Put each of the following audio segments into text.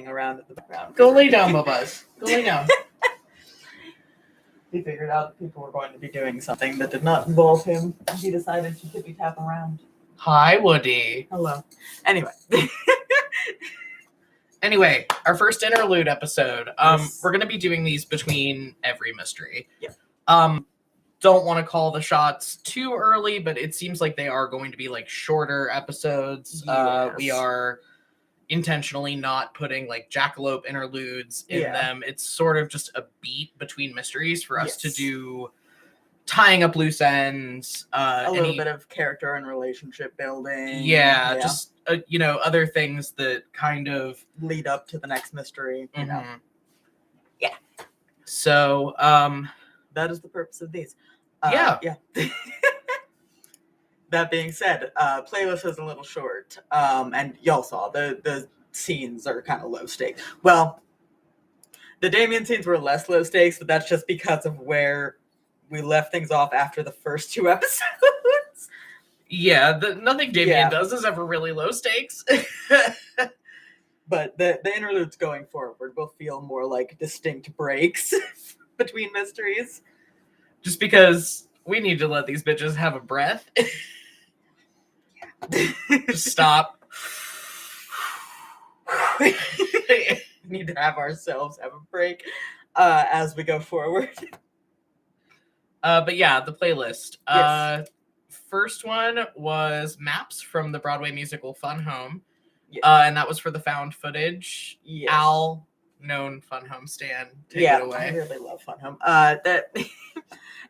hanging around in the background. Go lay down, Bubba. Go lay down. He figured out that people were going to be doing something that did not involve him. He decided to tippy tap around. Hi, Woody. Hello. Anyway. Anyway, our first interlude episode. Yes. We're gonna be doing these between every mystery. Yeah. Don't want to call the shots too early, but it seems like they are going to be like shorter episodes. Yes. We are intentionally not putting like jackalope interludes in them. It's sort of just a beat between mysteries for us to do tying up loose ends, a little bit of character and relationship building. Yeah. Just other things that kind of lead up to the next mystery. You know. Yeah. So that is the purpose of these. Yeah. That being said, playlist is a little short, and y'all saw the scenes are kind of low stakes. Well, the Damien scenes were less low stakes, but that's just because of where we left things off after the first two episodes. Yeah, nothing Damien does is ever really low stakes. But the interludes going forward will feel more like distinct breaks between mysteries. Just because we need to let these bitches have a breath. Just stop. We need to have ourselves have a break as we go forward. But yeah, the playlist. Yes. First one was Maps from the Broadway musical Fun Home. Yes. And that was for the found footage. Yes. Al, known Fun Home stan, take it away. I really love Fun Home.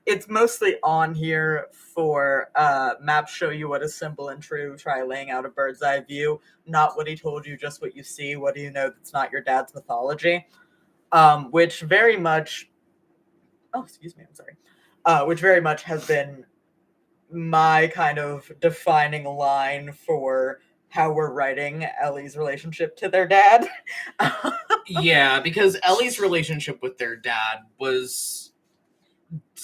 It's mostly on here for maps show you what is simple and true. Try laying out a bird's eye view. Not what he told you, just what you see. What do you know that's not your dad's mythology? Which very much... Oh, excuse me, I'm sorry. Which very much has been my kind of defining line for how we're writing Ellie's relationship to their dad. Yeah, because Ellie's relationship with their dad was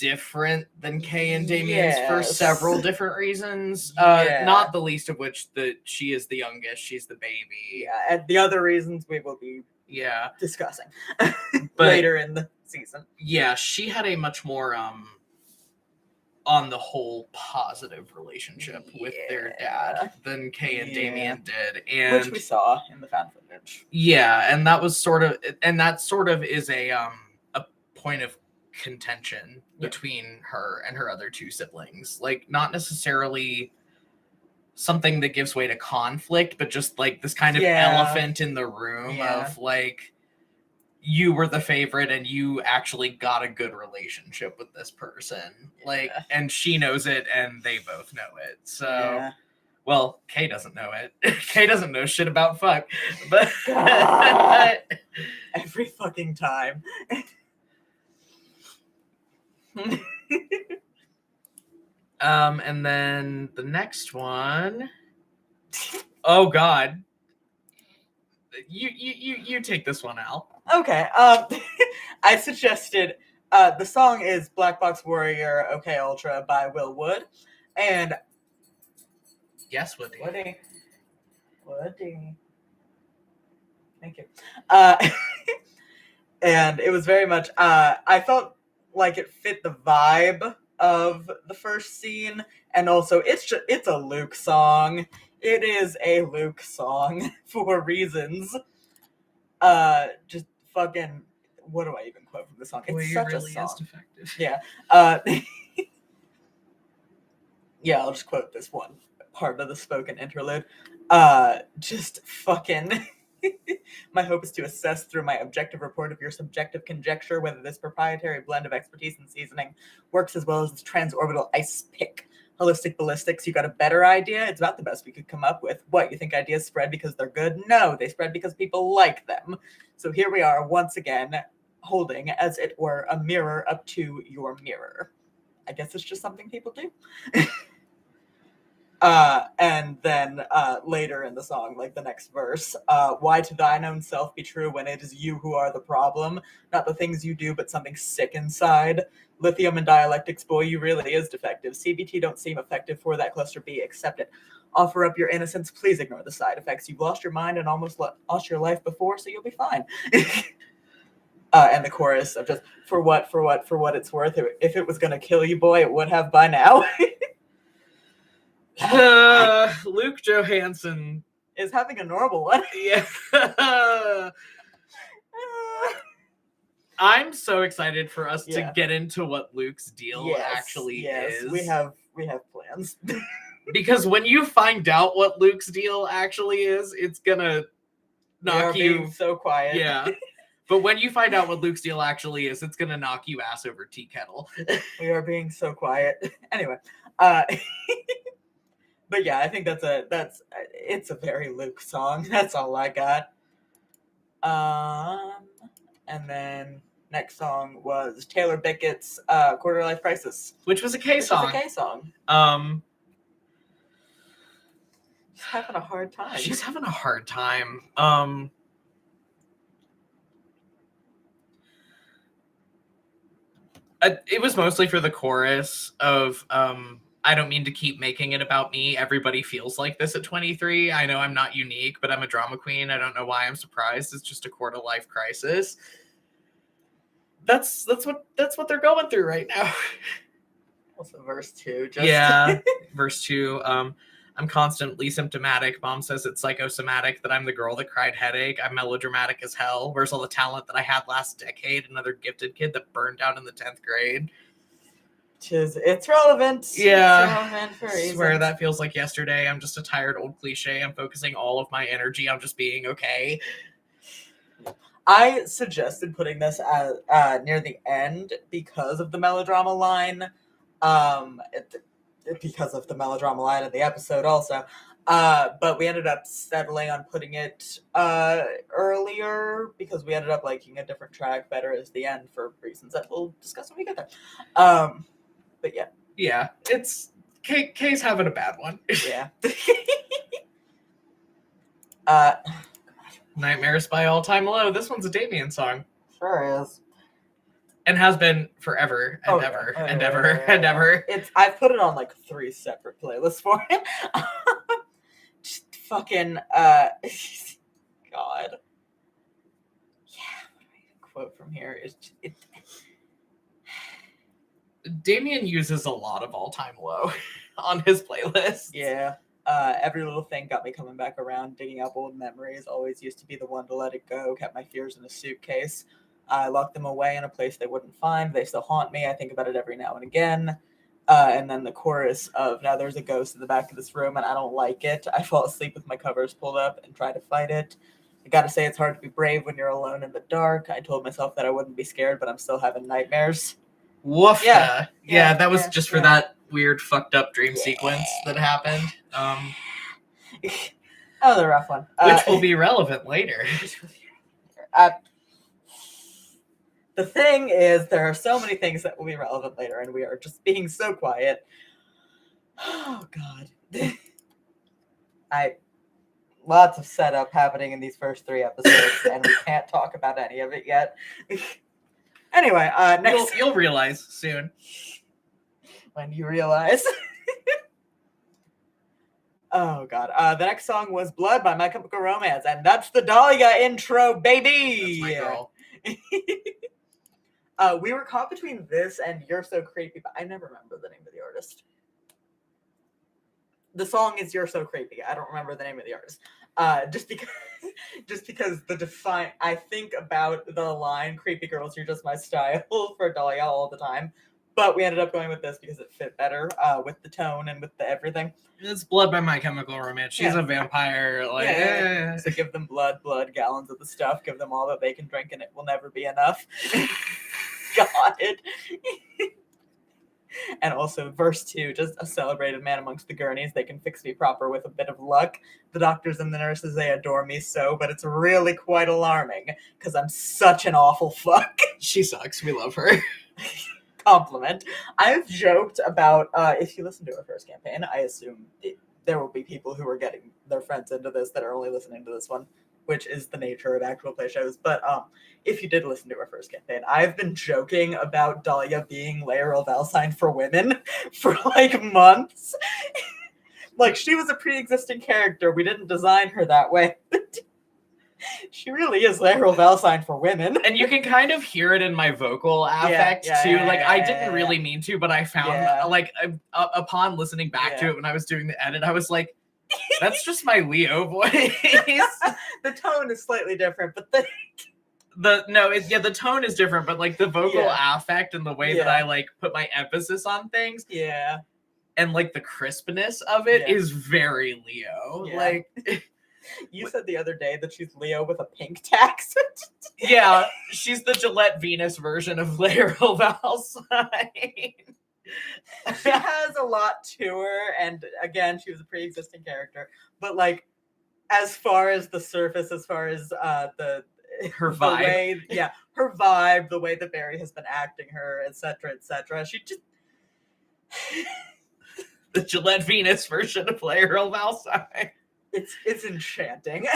different than Kay and Damien's for several different reasons. Not the least of which that she is the youngest, she's the baby. Yeah, and the other reasons we will be discussing later in the season. Yeah, she had a much more on the whole positive relationship with their dad than Kay and Damien did, and which we saw in the fan footage. Yeah, and that was sort of is a point of contention between her and her other two siblings. Like, not necessarily something that gives way to conflict, but just like this kind of elephant in the room of like, you were the favorite and you actually got a good relationship with this person. Like, and she knows it and they both know it. So, well, Kay doesn't know it. Kay doesn't know shit about fuck. But every fucking time. And then the next one. Oh God. You take this one, Al. Okay. I suggested the song is Black Box Warrior OK Ultra by Will Wood. And yes, Woody. Thank you. And it was very much I felt like it fit the vibe of the first scene, and also it's a Luke song. It is a Luke song for reasons. Just fucking, what do I even quote from the song? It's such a song. Is defective. Yeah. Yeah, I'll just quote this one part of the spoken interlude. Just fucking... My hope is to assess through my objective report of your subjective conjecture whether this proprietary blend of expertise and seasoning works as well as this transorbital ice pick. Holistic ballistics, you got a better idea? It's about the best we could come up with. What, you think ideas spread because they're good? No, they spread because people like them. So here we are once again, holding, as it were, a mirror up to your mirror. I guess it's just something people do. And then later in the song, like the next verse, why to thine own self be true when it is you who are the problem, not the things you do, but something sick inside. Lithium and dialectics, boy, you really is defective. CBT don't seem effective for that cluster B. Accept it. Offer up your innocence. Please ignore the side effects. You've lost your mind and almost lost your life before, so you'll be fine. And the chorus of just, for what it's worth. If it was going to kill you, boy, it would have by now. Luke Johansson is having a normal one. Yeah. I'm so excited for us to get into what Luke's deal actually is. We have plans. Because when you find out what Luke's deal actually is, it's gonna knock you being so quiet. Yeah. But when you find out what Luke's deal actually is, it's gonna knock you ass over tea kettle. We are being so quiet. Anyway, but yeah, I think it's a very Luke song. That's all I got. And then next song was Taylor Beckett's Quarter Life Crisis, which was a K song. She's having a hard time. She's having a hard time. It was mostly for the chorus of I don't mean to keep making it about me. Everybody feels like this at 23. I know I'm not unique, but I'm a drama queen. I don't know why I'm surprised. It's just a quarter life crisis. That's what they're going through right now. Also verse 2. Verse 2. I'm constantly symptomatic. Mom says it's psychosomatic that I'm the girl that cried headache. I'm melodramatic as hell. Where's all the talent that I had last decade? Another gifted kid that burned out in the 10th grade. It's relevant. Yeah. It's relevant for reasons. I swear that feels like yesterday. I'm just a tired old cliche. I'm focusing all of my energy on just being okay. I suggested putting this as near the end because of the melodrama line. Because of the melodrama line in the episode also. But we ended up settling on putting it earlier because we ended up liking a different track better as the end for reasons that we'll discuss when we get there. But yeah. Yeah, it's K's having a bad one. Yeah. Nightmares by All Time Low. This one's a Damien song. Sure is. And has been forever and ever and ever and ever. I've put it on like 3 separate playlists for him. Just fucking God. Yeah, what do I quote from here? Damien uses a lot of All Time Low on his playlist. Yeah. Every little thing got me coming back around, digging up old memories. Always used to be the one to let it go. Kept my fears in a suitcase. I locked them away in a place they wouldn't find. They still haunt me. I think about it every now and again. And then the chorus of, now there's a ghost in the back of this room and I don't like it. I fall asleep with my covers pulled up and try to fight it. I gotta say it's hard to be brave when you're alone in the dark. I told myself that I wouldn't be scared, but I'm still having nightmares. Woof. Yeah, that was just for that weird fucked up dream sequence that happened. That was a rough one. Which will be relevant later. The thing is, there are so many things that will be relevant later, and we are just being so quiet. Oh, God. Lots of setup happening in these first 3 episodes, and we can't talk about any of it yet. Anyway, next... You'll realize soon. When you realize. Oh, God. The next song was Blood by My Chemical Romance, and that's the Dahlia intro, baby! That's my girl. We were caught between this and You're So Creepy, but I never remember the name of the artist. The song is You're So Creepy. I don't remember the name of the artist. Just because I think about the line "Creepy girls, you're just my style" for Dahlia all the time. But we ended up going with this because it fit better with the tone and with the everything. It's Blood by My Chemical Romance. She's a vampire. So give them blood, gallons of the stuff. Give them all that they can drink, and it will never be enough. God. And also verse 2, just a celebrated man amongst the gurneys. They can fix me proper with a bit of luck. The doctors and the nurses, they adore me so, but it's really quite alarming because I'm such an awful fuck. She sucks. We love her. Compliment. I've joked about, if you listen to her first campaign, I assume there will be people who are getting their friends into this that are only listening to this one, which is the nature of actual play shows. But if you did listen to our first campaign, I've been joking about Dahlia being Laeral Valsine for women for like months. Like, she was a pre-existing character. We didn't design her that way. She really is Laeral Valsine for women. And you can kind of hear it in my vocal affect too. Like, I didn't really mean to, but I found like upon listening back to it when I was doing the edit, I was like, that's just my Leo voice. The tone is slightly different, but the tone is different, but like the vocal affect and the way that I like put my emphasis on things. Yeah. And like the crispness of it is very Leo. Yeah. Like, you said the other day that she's Leo with a pink tax. Yeah, she's the Gillette Venus version of Laeral Valsine. She has a lot to her, and again, she was a pre-existing character. But like, as far as the surface, as far as her vibe, her vibe, the way that Barry has been acting her, etc., she just the Gillette Venus version of Laeral Valsine. It's enchanting.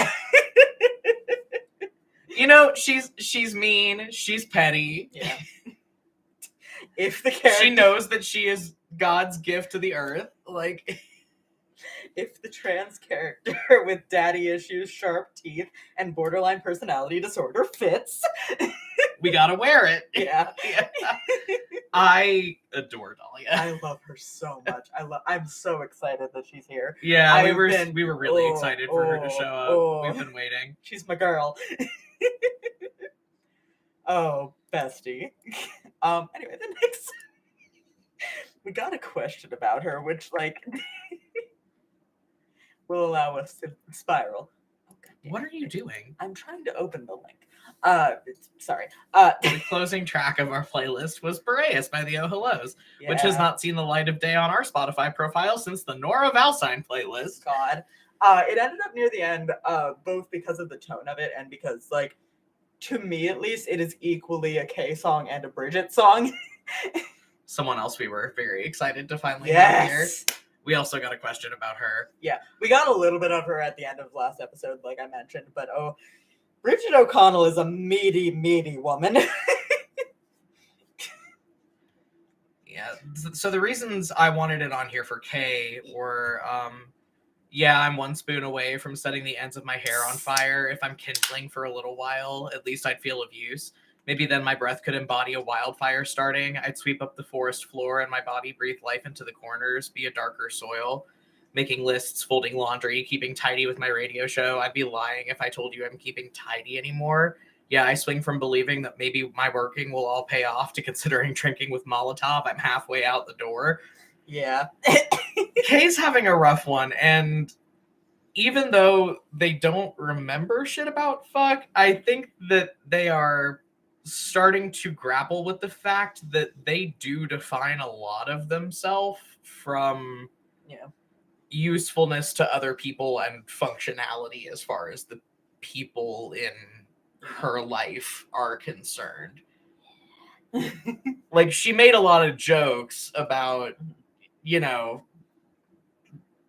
You know, she's mean, she's petty. Yeah. If the character, she knows that she is God's gift to the earth. Like, if the trans character with daddy issues, sharp teeth, and borderline personality disorder fits, we gotta wear it. Yeah. I adore Dahlia. I love her so much. I'm so excited that she's here. Yeah, we were really excited for her to show up. We've been waiting. She's my girl. Oh, bestie. Anyway, the next we got a question about her, which like will allow us to spiral. Oh, what are you doing? I'm trying to open the link. Sorry. The closing track of our playlist was Boreas by the Oh Hellos, which has not seen the light of day on our Spotify profile since the Nora Valsine playlist. God. It ended up near the end, both because of the tone of it and because, like, to me at least, it is equally a Kay song and a Bridget song. Someone else we were very excited to finally have here. We also got a question about her. Yeah, we got a little bit of her at the end of last episode, like I mentioned, but Bridget O'Connell is a meaty, meaty woman. Yeah, so the reasons I wanted it on here for Kay were, I'm one spoon away from setting the ends of my hair on fire. If I'm kindling for a little while, at least I'd feel of use. Maybe then my breath could embody a wildfire starting. I'd sweep up the forest floor and my body breathe life into the corners, be a darker soil. Making lists, folding laundry, keeping tidy with my radio show. I'd be lying if I told you I'm keeping tidy anymore. Yeah, I swing from believing that maybe my working will all pay off to considering drinking with Molotov. I'm halfway out the door. Yeah. Kay's having a rough one, and even though they don't remember shit about fuck, I think that they are starting to grapple with the fact that they do define a lot of themselves from usefulness to other people and functionality as far as the people in her life are concerned. Like, she made a lot of jokes about,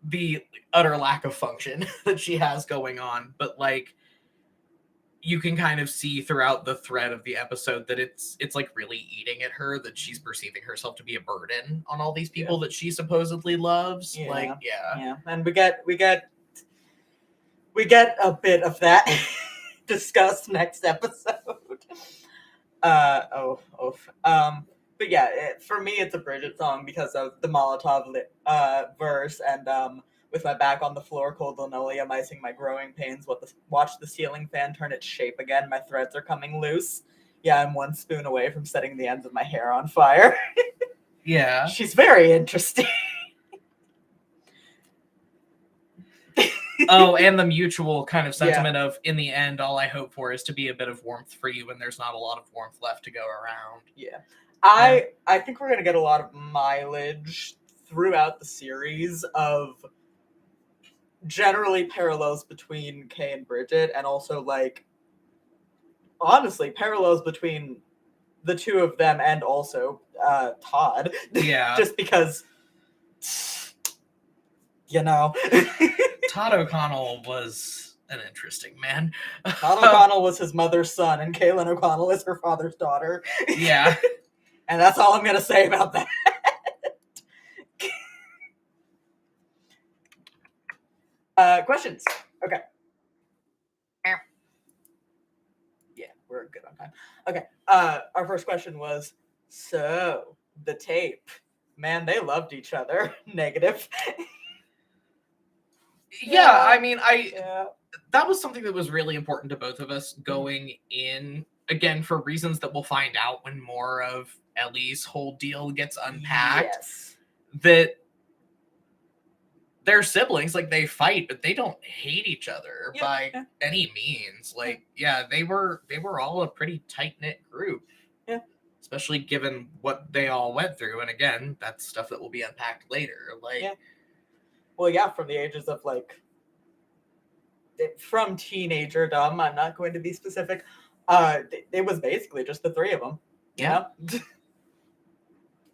the utter lack of function that she has going on, but like, you can kind of see throughout the thread of the episode that it's like really eating at her, that she's perceiving herself to be a burden on all these people that she supposedly loves. Yeah. And we get a bit of that discussed next episode. But yeah, for me, it's a Bridget song because of the Molotov verse and with my back on the floor, cold linoleum, icing my growing pains. Watch the ceiling fan turn its shape again. My threads are coming loose. Yeah, I'm one spoon away from setting the ends of my hair on fire. Yeah. She's very interesting. Oh, and the mutual kind of sentiment of, in the end, all I hope for is to be a bit of warmth for you when there's not a lot of warmth left to go around. Yeah. I think we're going to get a lot of mileage throughout the series of generally parallels between Kay and Bridget, and also, like, honestly, parallels between the two of them and also Todd. Yeah. Just because You know, Todd O'Connell was an interesting man. Todd O'Connell was his mother's son, and Kaylin O'Connell is her father's daughter. Yeah. And that's all I'm gonna say about that. Questions? Okay. Yeah, we're good on time. Okay. Our first question was, so the tape, man, they loved each other. Negative. Yeah, I mean, that was something that was really important to both of us going in, again, for reasons that we'll find out when more of Ellie's whole deal gets unpacked. Yes. That they're siblings, like they fight, but they don't hate each other by any means. Like, they were all a pretty tight-knit group. Yeah. Especially given what they all went through. And again, that's stuff that will be unpacked later. Like, well, yeah, from the ages of like, from teenagerdom, I'm not going to be specific. It was basically just the three of them. You know?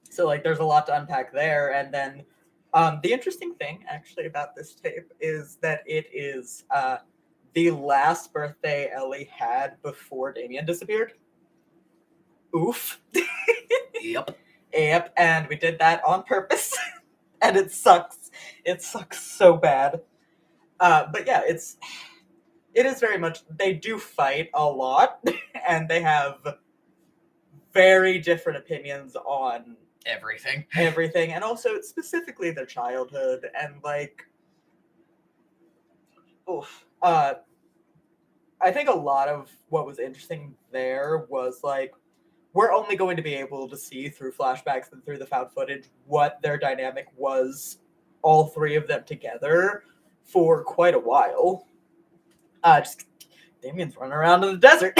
So like, there's a lot to unpack there, and then the interesting thing actually about this tape is that it is the last birthday Ellie had before Damien disappeared. Oof. Yep. Yep, and we did that on purpose, and it sucks. It sucks so bad. But yeah, it is very much, they do fight a lot, and they have very different opinions on everything, and also specifically their childhood, and like, oof. I think a lot of what was interesting there was like, we're only going to be able to see through flashbacks and through the found footage what their dynamic was, all three of them together, for quite a while. Just Damien's running around in the desert.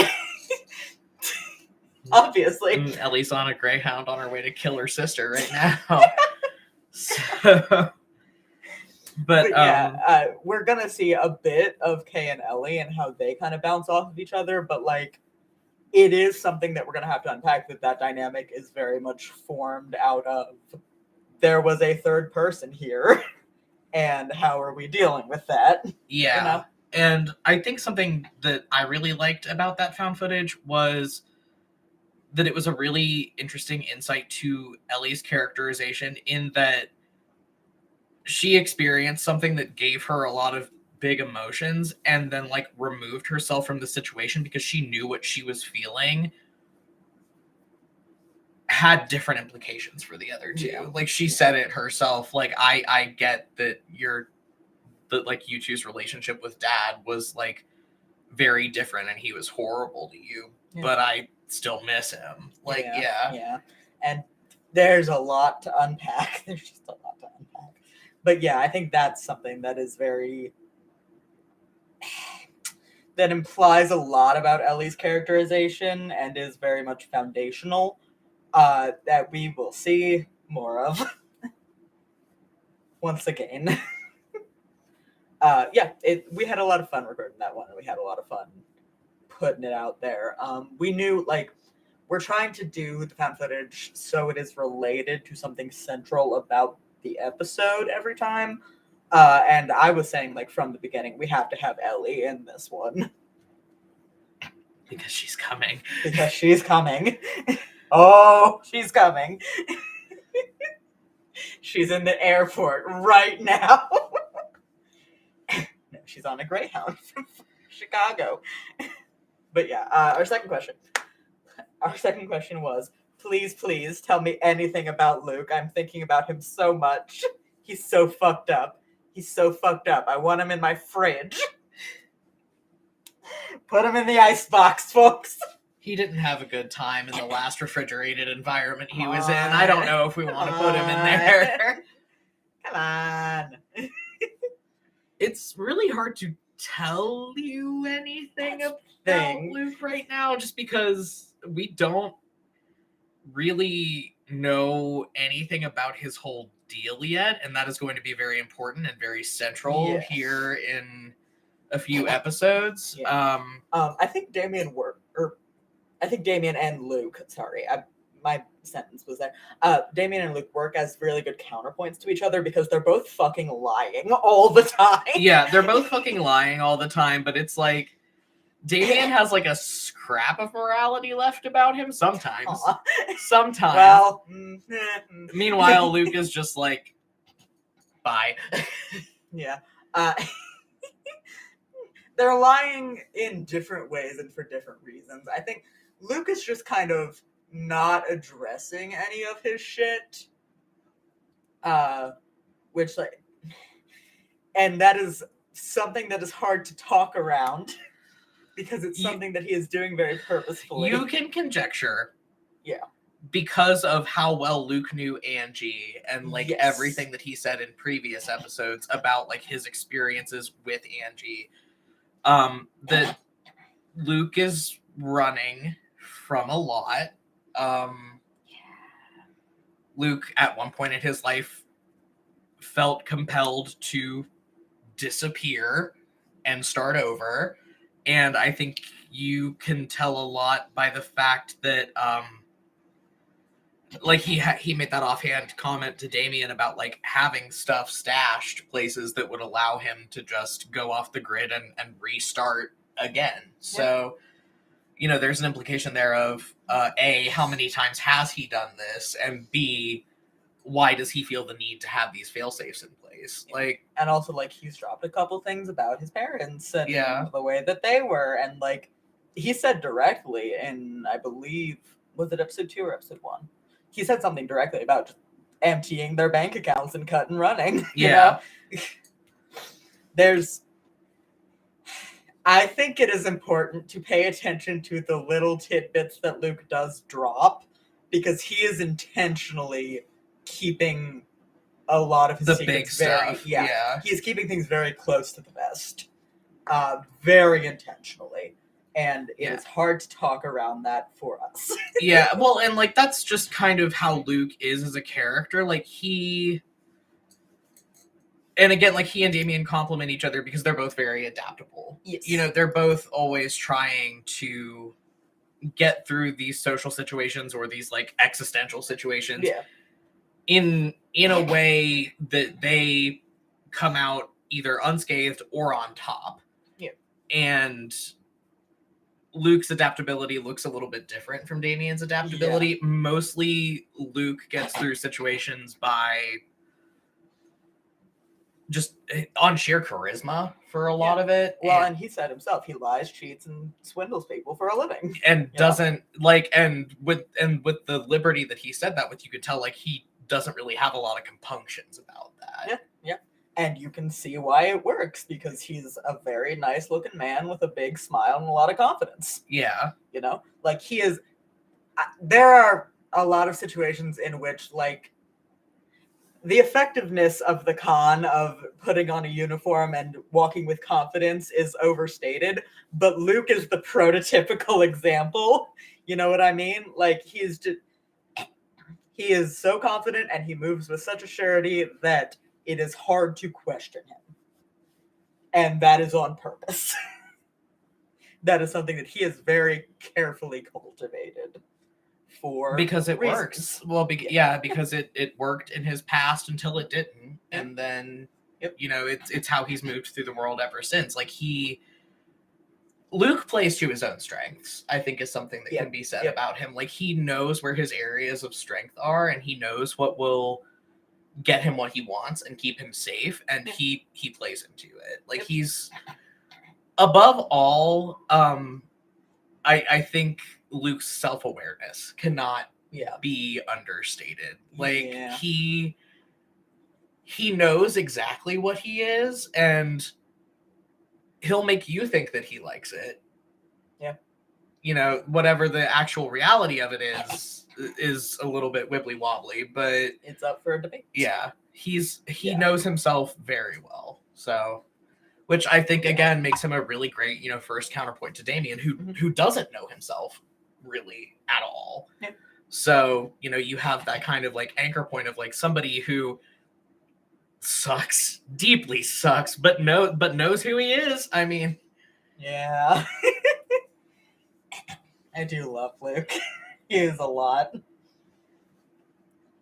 Obviously. Ellie's on a Greyhound on her way to kill her sister right now. But yeah, we're gonna see a bit of Kay and Ellie and how they kind of bounce off of each other, but like, it is something that we're gonna have to unpack, that dynamic is very much formed out of, there was a third person here, and how are we dealing with that? Yeah. You know? And I think something that I really liked about that found footage was that it was a really interesting insight to Ellie's characterization, in that she experienced something that gave her a lot of big emotions, and then like removed herself from the situation because she knew what she was feeling had different implications for the other two. Yeah. Like, she said it herself, like, I get that like you two's relationship with Dad was like very different and he was horrible to you, but I still miss him. Like, yeah. And there's a lot to unpack. There's just a lot to unpack. But yeah, I think that's something that is very, that implies a lot about Ellie's characterization and is very much foundational, that we will see more of once again. We had a lot of fun recording that one, and we had a lot of fun putting it out there. We knew, like, we're trying to do the found footage so it is related to something central about the episode every time. And I was saying, like, from the beginning, we have to have Ellie in this one. Because she's coming. Because she's coming. Oh, she's coming. She's in the airport right now. No, she's on a Greyhound from Chicago. But yeah, our second question. Our second question was, please, please tell me anything about Luke. I'm thinking about him so much. He's so fucked up. He's so fucked up. I want him in my fridge. Put him in the icebox, folks. He didn't have a good time in the last refrigerated environment he was in. I don't know if we want to put him in there. Come on. It's really hard to tell you anything about Luke right now, just because we don't really know anything about his whole deal yet, and that is going to be very important and very central here in a few episodes. I think Damien and Luke, sorry, my sentence was there. Damien and Luke work as really good counterpoints to each other because they're both fucking lying all the time. Yeah, they're both fucking lying all the time, but it's like Damien has like a scrap of morality left about him sometimes. Aw. Sometimes. Well, Meanwhile, Luke is just like, bye. yeah. They're lying in different ways and for different reasons. I think Luke is just kind of not addressing any of his shit. Which, like, and that is something that is hard to talk around because it's something that he is doing very purposefully. You can conjecture. Yeah. Because of how well Luke knew Angie and like Yes. everything that he said in previous episodes about like his experiences with Angie, that Luke is running from a lot. Luke at one point in his life felt compelled to disappear and start over, and I think you can tell a lot by the fact that like he made that offhand comment to Damien about like having stuff stashed places that would allow him to just go off the grid and restart again. So, you know, there's an implication there of A, how many times has he done this, and B, why does he feel the need to have these fail safes in place? Like, and also like he's dropped a couple things about his parents and Yeah. the way that they were, and like he said directly in, I believe, was it episode 2 or episode 1? He said something directly about just emptying their bank accounts and cut and running. Yeah. You know? I think it is important to pay attention to the little tidbits that Luke does drop, because he is intentionally keeping a lot of his the secrets big very, stuff. Yeah. He's keeping things very close to the vest, very intentionally, and it is hard to talk around that for us. Yeah, well, and like that's just kind of how Luke is as a character. Like and again, like he and Damien complement each other because they're both very adaptable. Yes. You know, they're both always trying to get through these social situations or these like existential situations in a way that they come out either unscathed or on top. Yeah. And Luke's adaptability looks a little bit different from Damien's adaptability. Mostly Luke gets through situations by just on sheer charisma for a lot of it. Well, and he said himself, he lies, cheats, and swindles people for a living. And doesn't like, and with the liberty that he said that with, you could tell like he doesn't really have a lot of compunctions about that. Yeah. And you can see why it works, because he's a very nice looking man with a big smile and a lot of confidence. Yeah. You know, like he is. There are a lot of situations in which, like, the effectiveness of the con of putting on a uniform and walking with confidence is overstated, but Luke is the prototypical example. You know what I mean? Like, he is so confident and he moves with such a surety that it is hard to question him. And that is on purpose. That is something that he has very carefully cultivated. Because it reasons. works. Well, because it worked in his past until it didn't, and then you know it's how he's moved through the world ever since. Like Luke plays to his own strengths, I think, is something that can be said about him. Like he knows where his areas of strength are, and he knows what will get him what he wants and keep him safe, and he plays into it. Like he's above all. I think Luke's self-awareness cannot be understated. Like he knows exactly what he is, and he'll make you think that he likes it. Yeah. You know, whatever the actual reality of it is a little bit wibbly wobbly, but it's up for a debate. Yeah. He knows himself very well. So, which I think again makes him a really great, you know, first counterpoint to Damien, who doesn't know himself really at all. Yeah. So, you know, you have that kind of like anchor point of like somebody who deeply sucks, but knows who he is. I mean, I do love Luke. He is a lot.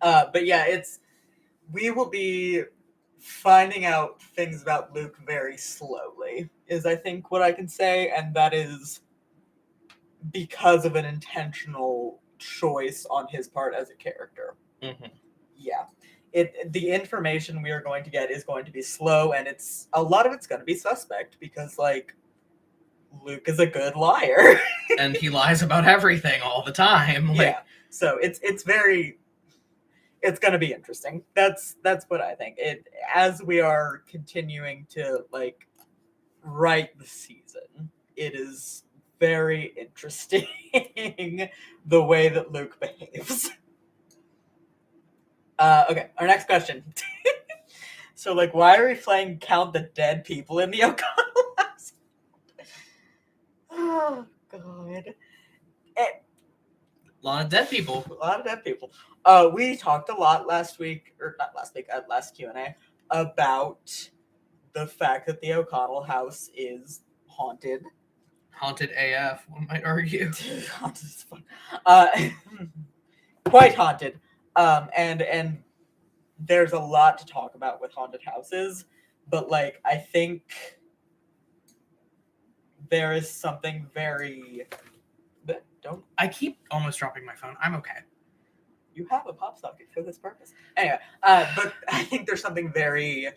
But yeah, we will be finding out things about Luke very slowly, is I think what I can say, and that is because of an intentional choice on his part as a character. Mm-hmm. Yeah. The information we are going to get is going to be slow, and a lot of it's going to be suspect because, like, Luke is a good liar. And he lies about everything all the time. Like, yeah. So it's going to be interesting. That's what I think. As we are continuing to like write the season, it is very interesting the way that Luke behaves. Okay, our next question. So, like, why are we playing Count the Dead People in the O'Connell house? Oh, God. A lot of dead people. A lot of dead people. We talked a lot last week, or not last week, at last Q&A, about the fact that the O'Connell house is haunted. Haunted AF, one might argue. Haunted is fun. Quite haunted. And there's a lot to talk about with haunted houses, but like I think there is something very don't I keep almost dropping my phone. I'm okay. You have a pop socket for this purpose. Anyway, but I think there's something very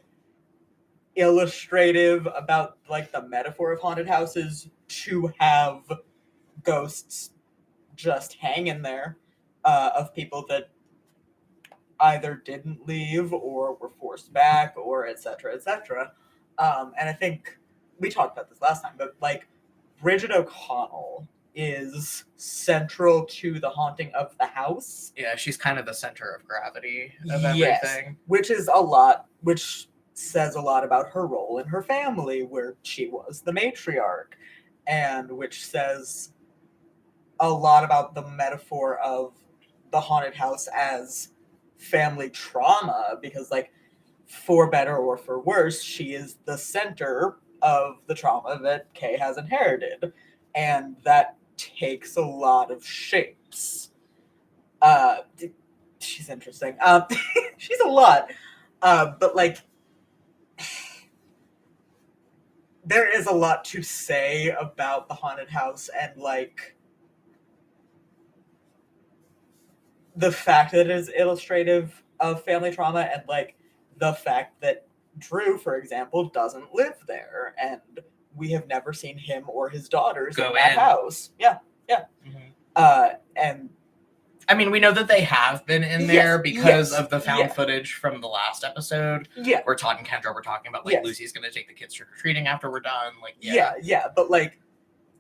illustrative about like the metaphor of haunted houses to have ghosts just hanging there of people that either didn't leave or were forced back or etc. etc. And I think we talked about this last time, but like Bridget O'Connell is central to the haunting of the house. Yeah, she's kind of the center of gravity of Yes, everything. which says a lot about her role in her family, where she was the matriarch, and which says a lot about the metaphor of the haunted house as family trauma, because like for better or for worse, she is the center of the trauma that Kay has inherited, and that takes a lot of shapes. She's interesting. She's a lot, but like there is a lot to say about the haunted house, and like the fact that it is illustrative of family trauma, and like the fact that Drew, for example, doesn't live there, and we have never seen him or his daughters Go in that in. house. Yeah. Mm-hmm. And I mean, we know that they have been in there because yes, of the found yeah. footage from the last episode. Yeah. Where Todd and Kendra were talking about, like, Yes. Lucy's going to take the kids trick-or-treating after we're done. Like, Yeah. But, like,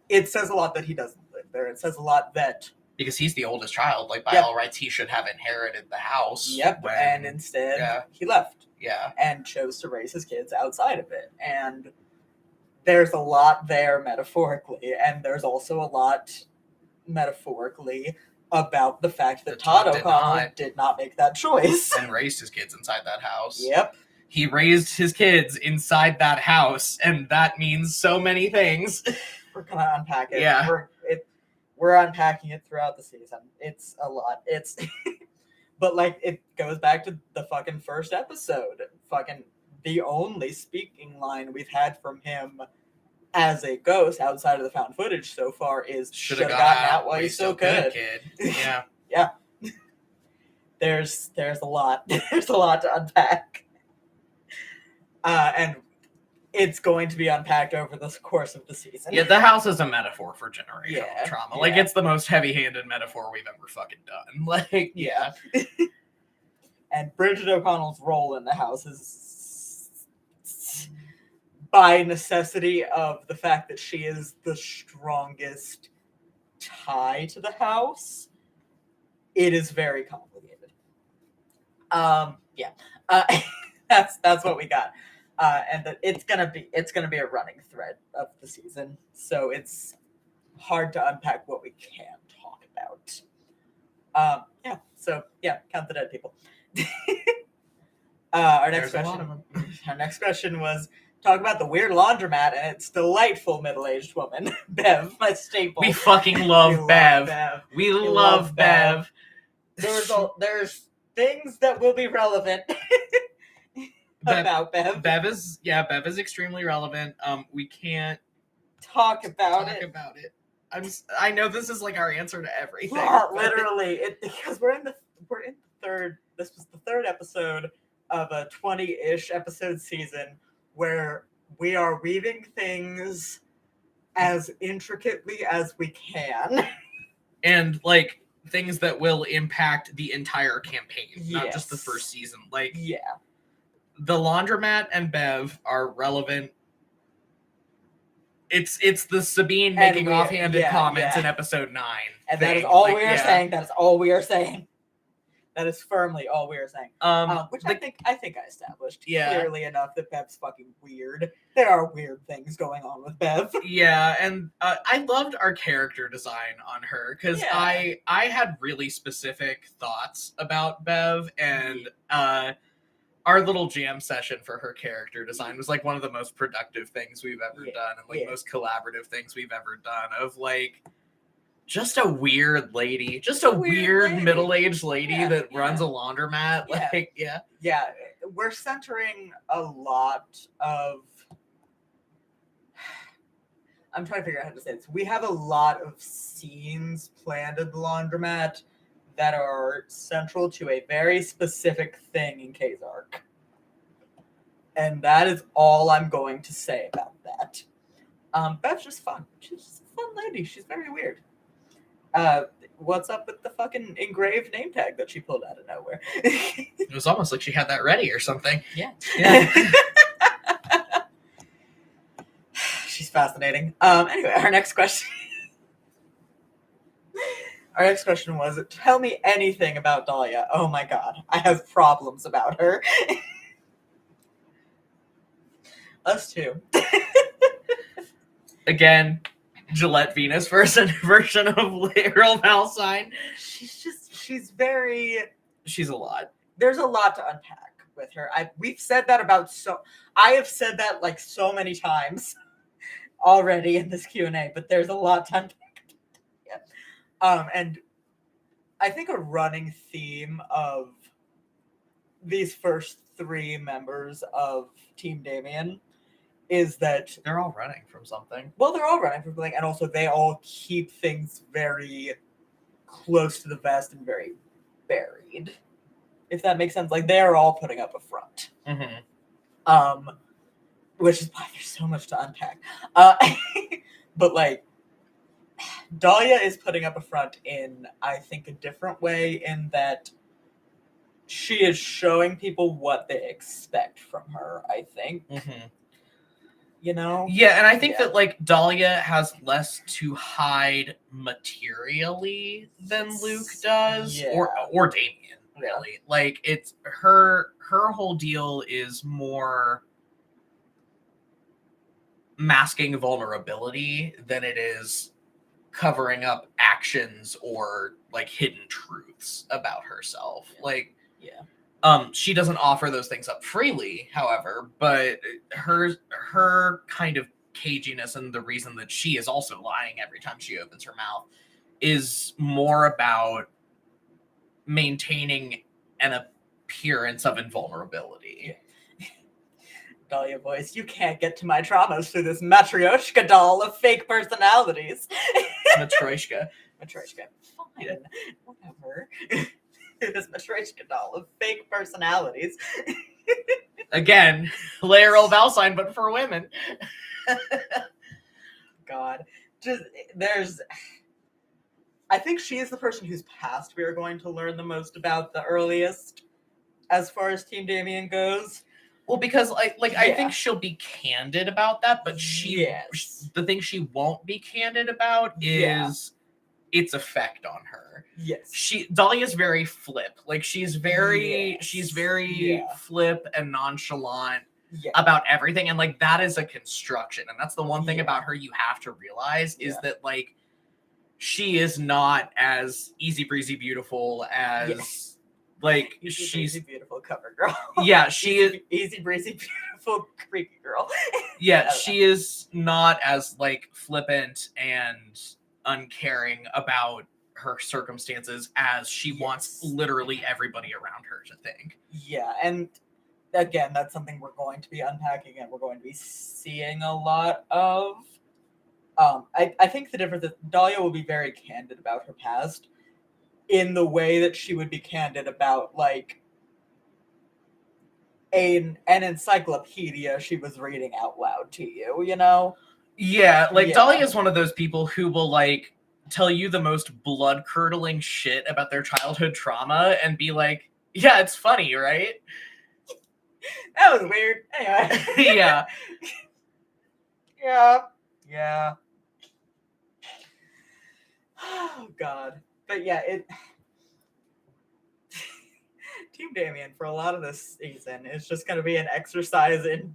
it says a lot that he doesn't live there. It says a lot that... Because he's the oldest child. Like, by all rights, he should have inherited the house. Yep, and instead, he left. Yeah. And chose to raise his kids outside of it. And there's a lot there metaphorically, and there's also a lot metaphorically about the fact that Todd O'Connell did not make that choice. And raised his kids inside that house. Yep. He raised his kids inside that house, and that means so many things. We're going to unpack it. Yeah. We're unpacking it throughout the season. It's a lot. But, like, it goes back to the fucking first episode. Fucking the only speaking line we've had from him as a ghost outside of the found footage so far is "Shoulda gotten out while you still could." Kid. Yeah. Yeah. There's a lot. There's a lot to unpack. And it's going to be unpacked over the course of the season. Yeah, the house is a metaphor for generational trauma. Like, it's the most heavy-handed metaphor we've ever fucking done. Like, yeah. And Bridget O'Connell's role in the house is by necessity of the fact that she is the strongest tie to the house. It is very complicated. That's what we got. And it's gonna be a running thread of the season, so it's hard to unpack what we can talk about. Count the dead people. Our next question was talk about the weird laundromat and its delightful middle-aged woman, Bev, my staple. We fucking love Bev. We love Bev. There's things that will be relevant about Bev. Bev is extremely relevant. We can't Talk about talk it. about it. I know this is like our answer to everything. Yeah, but- literally. Because we're in the third. This was the third episode of a 20-ish episode season where we are weaving things as intricately as we can. and like things that will impact the entire campaign, not just the Yes. first season. Like Yeah. the laundromat and Bev are relevant. It's the Sabine And making we- offhanded yeah, comments yeah. in episode 9. And that is thing. all Like, we are yeah. saying. That is all we are saying. That is firmly all we are saying. Which the- I think I established Yeah. clearly enough that Bev's fucking weird. There are weird things going on with Bev. Yeah, and I loved our character design on her because Yeah. I had really specific thoughts about Bev, and our little jam session for her character design was like one of the most productive things we've ever done, and like Yeah. most collaborative things we've ever done. Of like just a weird lady, just a weird lady. middle-aged lady Yeah, that yeah. runs a laundromat. Yeah. Like, yeah. Yeah, we're centering a lot of. I'm trying to figure out how to say this. We have a lot of scenes planned at the laundromat that are central to a very specific thing in K's arc. And that is all I'm going to say about that. Bev's just fun. She's just a fun lady. She's very weird. What's up with the fucking engraved name tag that she pulled out of nowhere? It was almost like she had that ready or something. Yeah. Yeah. She's fascinating. Anyway, our next question. Our next question was, tell me anything about Dahlia. Oh my god, I have problems about her. Us too. Again, Gillette Venus version of Literal Valsine. She's very. She's a lot. There's a lot to unpack with her. We've said that about I have said that like so many times already in this Q&A, but there's a lot to unpack. Yeah. And I think a running theme of these first 3 members of Team Damien is that They're all running from something. well, they're all running from something, and also they all keep things very close to the vest and very buried. If that makes sense, like they're all putting up a front. Mm-hmm. Which is why there's so much to unpack. But like, Dahlia is putting up a front in, I think, a different way, in that she is showing people what they expect from her, I think. Mm-hmm. You know? Yeah, and I think Yeah. that like Dahlia has less to hide materially than Luke does, Yeah. or Damien, really. Like it's her whole deal is more masking vulnerability than it is covering up actions or like hidden truths about herself. Yeah. Like Yeah. She doesn't offer those things up freely, however, but her kind of caginess and the reason that she is also lying every time she opens her mouth is more about maintaining an appearance of invulnerability. Dahlia voice, you can't get to my traumas through this Matryoshka doll of fake personalities. Matryoshka. Matryoshka. Fine. Yeah. Whatever. This Matryoshka doll of fake personalities. Again, layeral vowel sign, but for women. God. I think she is the person whose past we are going to learn the most about the earliest as far as Team Damien goes. Well, because I Yeah. think she'll be candid about that, but Yes. the thing she won't be candid about is Yeah. its effect on her. Yes. Dahlia's very flip. Like she's very Yes. Yeah. flip and nonchalant Yeah. about everything, and like that is a construction, and that's the one thing Yeah. about her you have to realize is Yeah. that like she is not as easy breezy beautiful as like Easy she's breezy, beautiful cover girl. yeah she is Easy breezy, beautiful creepy girl. yeah I she is not as like flippant and uncaring about her circumstances as she wants literally everybody around her to think. Yeah, and again, that's something we're going to be unpacking and we're going to be seeing a lot of. I think the difference is Dahlia will be very candid about her past in the way that she would be candid about, like, an encyclopedia she was reading out loud to you, you know? Yeah, like, Yeah. Dahlia is one of those people who will, like, tell you the most blood-curdling shit about their childhood trauma and be like, yeah, it's funny, right? That was weird. Anyway. Yeah. Yeah. Oh, God. But yeah, Team Damien, for a lot of this season, is just going to be an exercise in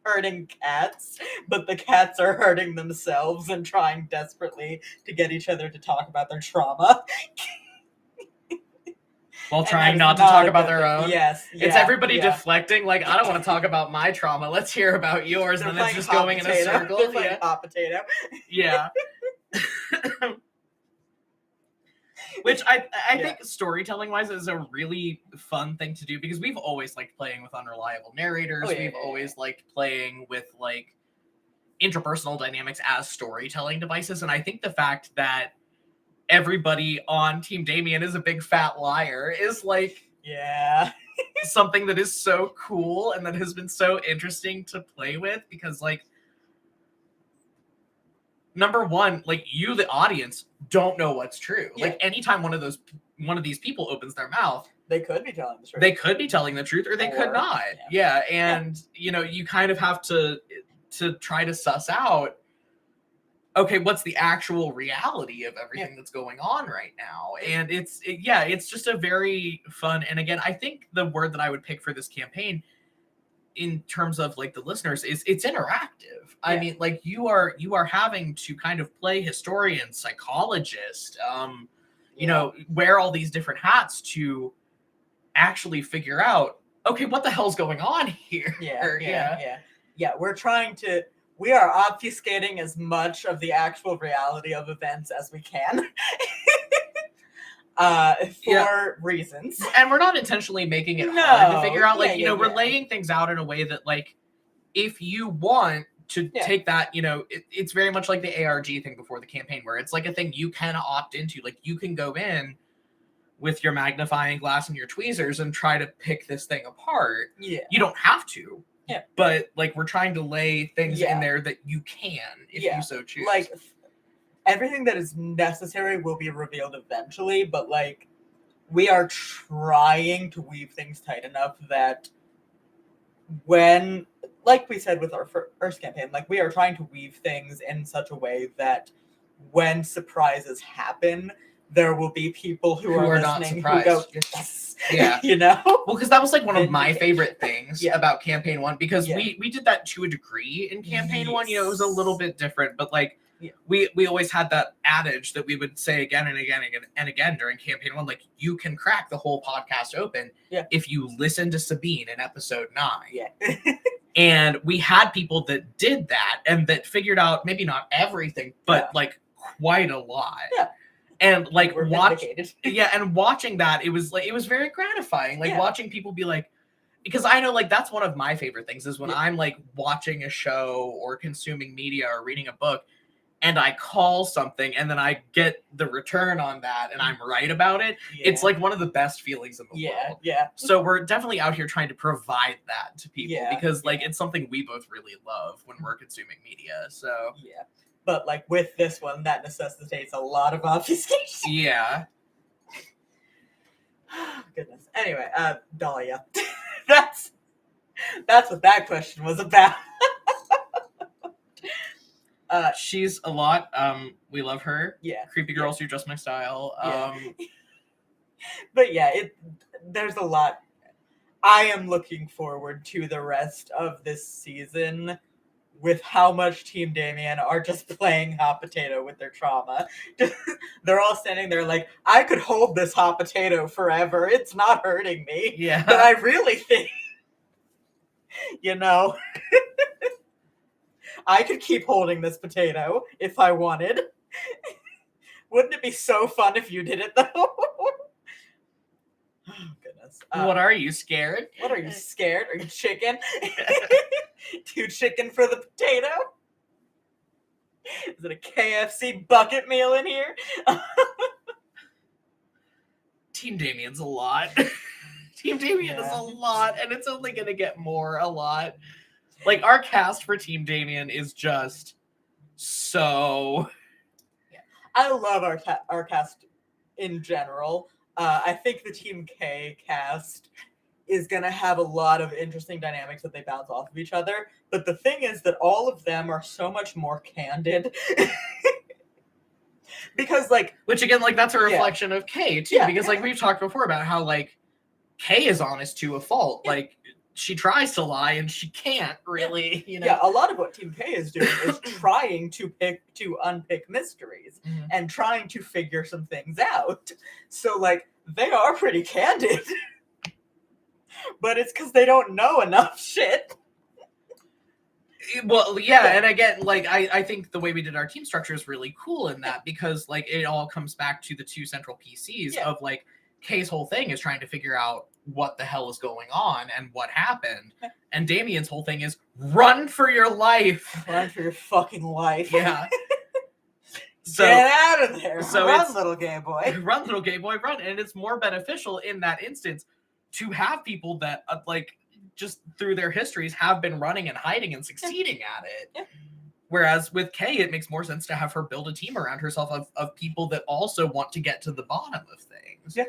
hurting cats, but the cats are hurting themselves and trying desperately to get each other to talk about their trauma. While trying not to talk about their own. Yes. It's everybody deflecting, like, I don't want to talk about my trauma. Let's hear about yours. And then it's just going in a circle. They're playing hot potato. Yeah. Which I think storytelling wise is a really fun thing to do because we've always liked playing with unreliable narrators. We've always liked playing with, like, interpersonal dynamics as storytelling devices. And I think the fact that everybody on Team Damien is a big fat liar is, like, something that is so cool and that has been so interesting to play with because, like, number one, like, you, the audience, don't know what's true. Like, anytime one of these people opens their mouth, they could be telling the truth. They could be telling the truth, or they could not. And you know, you kind of have to try to suss out, okay, what's the actual reality of everything that's going on right now? And it's just a very fun. And again, I think the word that I would pick for this campaign in terms of, like, the listeners is it's interactive. I mean, like, you are having to kind of play historian, psychologist, you know, wear all these different hats to actually figure out, okay, what the hell's going on here? Yeah, we are obfuscating as much of the actual reality of events as we can. For reasons. And we're not intentionally making it hard to figure out, like, we're laying things out in a way that, like, if you want to take that, it's very much like the ARG thing before the campaign, where it's like a thing you can opt into. Like, you can go in with your magnifying glass and your tweezers and try to pick this thing apart. You don't have to. But, like, we're trying to lay things in there that you can, if you so choose. Like, everything that is necessary will be revealed eventually, but, like, we are trying to weave things tight enough that when, like we said with our first campaign, like, we are trying to weave things in such a way that when surprises happen, there will be people who are not listening surprised. who go, yes. Yeah. Well, because that was, like, one of my favorite things about campaign 1, because we did that to a degree in campaign 1. It was a little bit different, but, like, we always had that adage that we would say again and again and again during campaign 1, like, you can crack the whole podcast open if you listen to Sabine in episode 9. And we had people that did that and that figured out maybe not everything, but like, quite a lot. And, like, watching that, it was very gratifying. Like, watching people be like, because I know, like, that's one of my favorite things is when I'm, like, watching a show or consuming media or reading a book and I call something and then I get the return on that and I'm right about it. It's, like, one of the best feelings in the world. So we're definitely out here trying to provide that to people because, like, it's something we both really love when we're consuming media. So but, like, with this one, that necessitates a lot of obfuscation. Goodness. Anyway, Dahlia. That's what that question was about. She's a lot. We love her. Creepy girls are just my style. But there's a lot. I am looking forward to the rest of this season with how much Team Damien are just playing hot potato with their trauma. They're all standing there like, I could hold this hot potato forever. It's not hurting me. But I really think, I could keep holding this potato if I wanted. Wouldn't it be so fun if you did it though? Oh goodness. What are you, scared? What are you, scared? Are you chicken? Too chicken for the potato? Is it a KFC bucket meal in here? Team Damien's a lot. Team Damien is a lot, and it's only gonna get more a lot. Like, our cast for Team Damien is just so... Yeah. I love our cast in general. I think the Team K cast is going to have a lot of interesting dynamics that they bounce off of each other. But the thing is that all of them are so much more candid. Because, like... Which, again, like, that's a reflection of K, too. Yeah. Because, like, we've talked before about how, like, K is honest to a fault. Yeah. Like, she tries to lie, and she can't really, you know? Yeah, a lot of what Team K is doing is trying to unpick mysteries and trying to figure some things out. So, like, they are pretty candid. But it's because they don't know enough shit. Well, yeah, and again, like, I think the way we did our team structure is really cool in that, because, like, it all comes back to the two central PCs of, like, Kay's whole thing is trying to figure out what the hell is going on and what happened. And Damien's whole thing is run for your life. Run for your fucking life. Yeah. So, get out of there. So run, little gay boy. Run, little gay boy, run. And it's more beneficial in that instance to have people that, like, just through their histories have been running and hiding and succeeding at it. Yeah. Whereas with Kay, it makes more sense to have her build a team around herself of people that also want to get to the bottom of things. Yeah.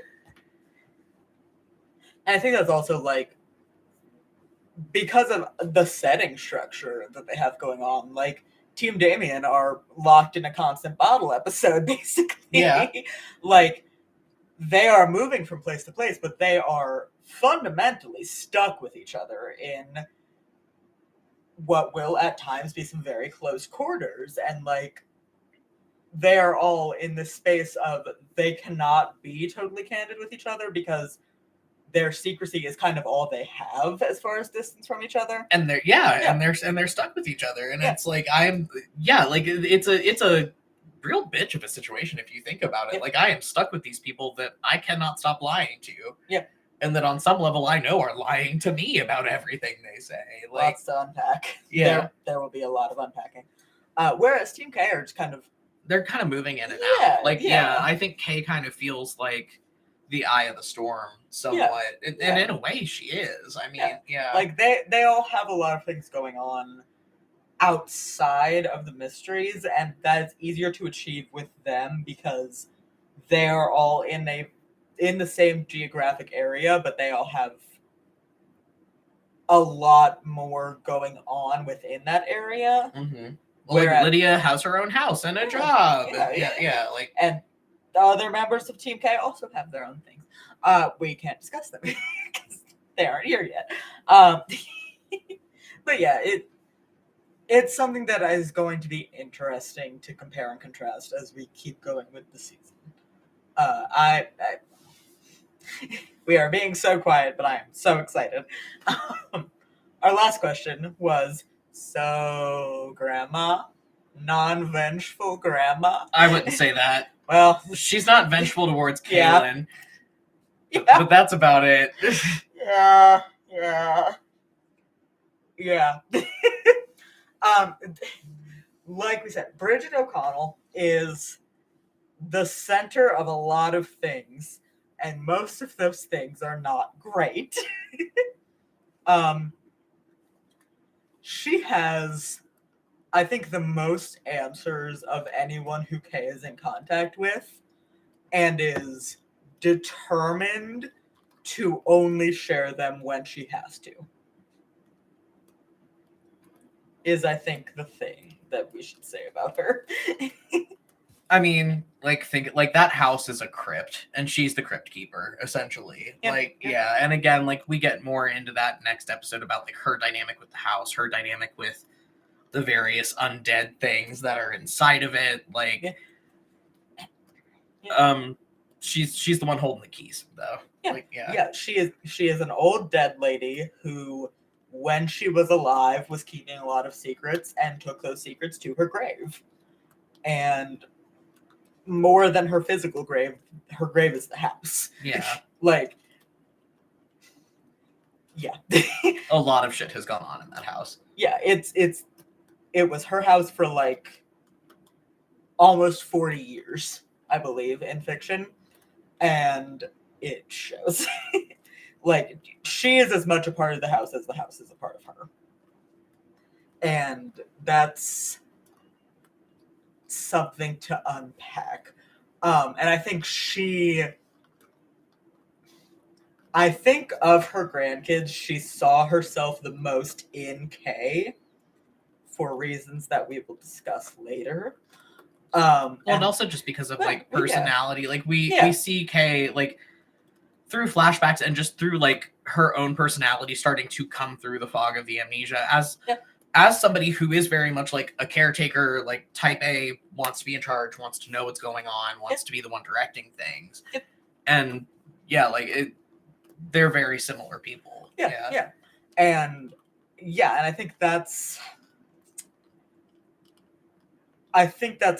And I think that's also, like, because of the setting structure that they have going on, like, Team Damien are locked in a constant bottle episode, basically. Yeah. Like, they are moving from place to place, but they are fundamentally stuck with each other in what will at times be some very close quarters. And, like, they are all in this space of they cannot be totally candid with each other because their secrecy is kind of all they have as far as distance from each other. And they're and they're stuck with each other. And it's like it's a real bitch of a situation if you think about it. Like, I am stuck with these people that I cannot stop lying to. Yeah. And that on some level I know are lying to me about everything they say. Like, lots to unpack. Yeah. There will be a lot of unpacking. Whereas Team K are just kind of... They're kind of moving in and Yeah, out. Like, yeah. I think K kind of feels like the eye of the storm somewhat. And in a way she is. I mean, Like, they all have a lot of things going on outside of the mysteries, and that is easier to achieve with them because they are all in the same geographic area, but they all have a lot more going on within that area. Mm-hmm. Like, Lydia has her own house and a job. Yeah. Like, and the other members of Team K also have their own things. We can't discuss them because they aren't here yet. But yeah, it's something that is going to be interesting to compare and contrast as we keep going with the season. We are being so quiet, but I am so excited. Our last question was, so Grandma? Non-vengeful Grandma? I wouldn't say that. Well, she's not vengeful towards Yeah. Kaylin. But that's about it. Yeah. Like we said, Bridget O'Connell is the center of a lot of things, and most of those things are not great. She has, I think, the most answers of anyone who Kay is in contact with, and is determined to only share them when she has to. Is, I think, the thing that we should say about her. I mean, think that house is a crypt, and she's the crypt keeper, essentially. Yep. And again, we get more into that next episode about her dynamic with the house, her dynamic with the various undead things that are inside of it. She's the one holding the keys, though. She is an old dead lady who, when she was alive, was keeping a lot of secrets and took those secrets to her grave. And more than her physical grave, her grave is the house. Yeah. Like, yeah. A lot of shit has gone on in that house. Yeah, it was her house for like almost 40 years, I believe, in fiction. And it shows. Like, she is as much a part of the house as the house is a part of her. And that's something to unpack. And I think of her grandkids, she saw herself the most in Kay for reasons that we will discuss later. And also just because of like personality. Yeah. Like we see Kay like through flashbacks and just through like her own personality starting to come through the fog of the amnesia as somebody who is very much like a caretaker, like type A, wants to be in charge, wants to know what's going on, wants to be the one directing things. And like they're very similar people. Yeah. And I think that's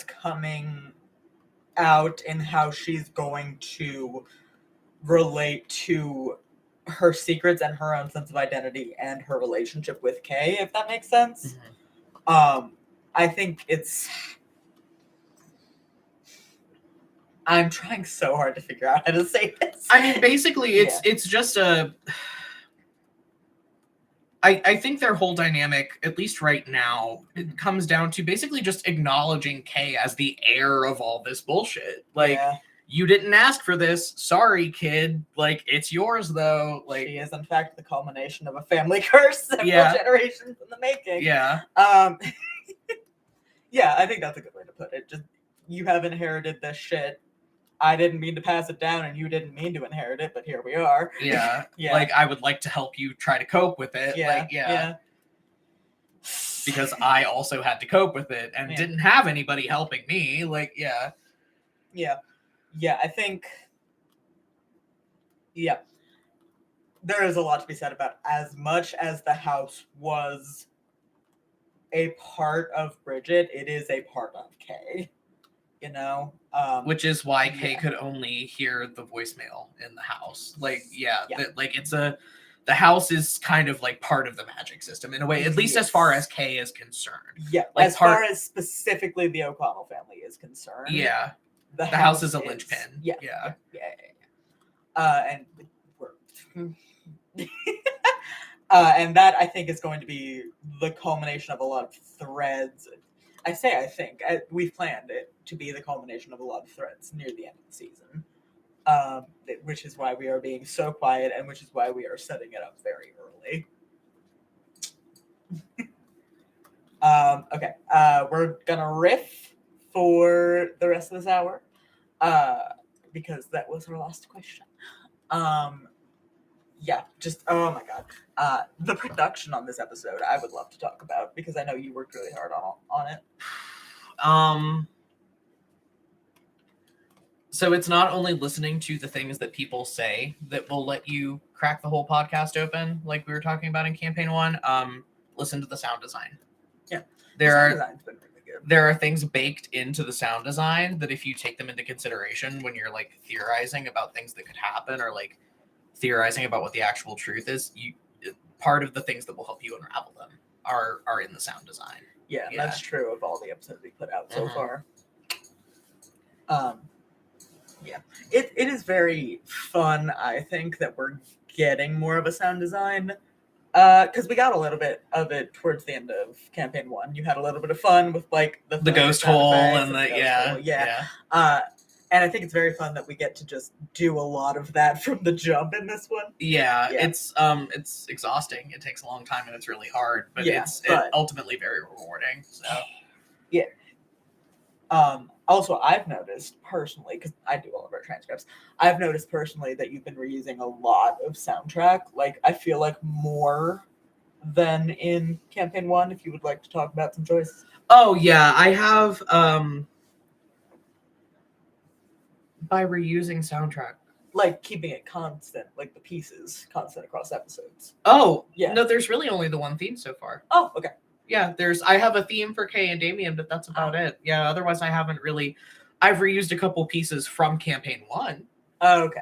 coming out in how she's going to relate to her secrets and her own sense of identity and her relationship with Kay, if that makes sense. I think I'm trying so hard to figure out how to say this. I mean, basically, it's just I think their whole dynamic, at least right now, it comes down to basically just acknowledging Kay as the heir of all this bullshit. Like, you didn't ask for this. Sorry, kid. Like, it's yours, though. Like, she is, in fact, the culmination of a family curse several generations in the making. Yeah. Yeah, I think that's a good way to put it. Just, you have inherited this shit. I didn't mean to pass it down, and you didn't mean to inherit it, but here we are. Yeah. Like, I would like to help you try to cope with it. Yeah. Because I also had to cope with it and didn't have anybody helping me. Like, yeah. I think, there is a lot to be said about as much as the house was a part of Bridget, it is a part of Kay. You know? Which is why Kay could only hear the voicemail in the house. Like, like it's the house is kind of like part of the magic system in a way, at least as far as Kay is concerned. Yeah, like as far as specifically the O'Connell family is concerned. Yeah. The house is a linchpin. Yeah. And we're and that, I think, is going to be the culmination of a lot of threads. I think. We've planned it to be the culmination of a lot of threads near the end of the season. Which is why we are being so quiet, and which is why we are setting it up very early. Okay. We're gonna riff for the rest of this hour. Because that was our last question. Just oh my god. The production on this episode I would love to talk about, because I know you worked really hard on it. So it's not only listening to the things that people say that will let you crack the whole podcast open, like we were talking about in campaign 1. Listen to the sound design. Yeah. Design's been really good. There are things baked into the sound design that, if you take them into consideration when you're like theorizing about things that could happen, or like theorizing about what the actual truth is, part of the things that will help you unravel them are in the sound design. Yeah, that's true of all the episodes we put out so far. It is very fun, I think, that we're getting more of a sound design, because we got a little bit of it towards the end of campaign 1. You had a little bit of fun with like the ghost hole and the and I think it's very fun that we get to just do a lot of that from the jump in this one. It's exhausting. It takes a long time and it's really hard, but it's ultimately very rewarding. So also, I've noticed personally, because I do all of our transcripts, I've noticed personally that you've been reusing a lot of soundtrack. Like, I feel like more than in campaign 1, if you would like to talk about some choices. Oh, yeah. I have, by reusing soundtrack. Like, keeping it constant, like the pieces constant across episodes. Oh, yeah. No, there's really only the one theme so far. Oh, okay. Yeah, I have a theme for Kay and Damien, but that's about it. Yeah, otherwise I haven't really. I've reused a couple pieces from campaign 1. Oh, okay.